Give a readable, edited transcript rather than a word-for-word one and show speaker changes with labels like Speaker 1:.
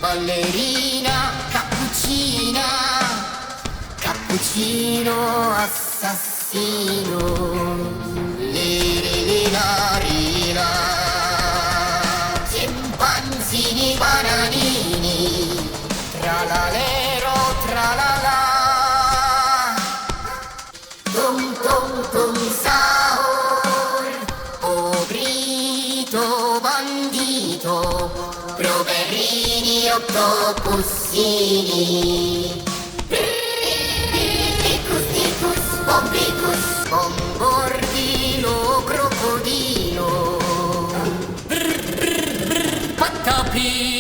Speaker 1: ballerina, cappuccina, cappuccino assassino, lirina rina, scimpanzini bananini, tralalero tralala, tum tum tum sahur, obrito bandito, proverini octopussini, ticus ticus, bombicus, bombordino crocodilo, pattapi.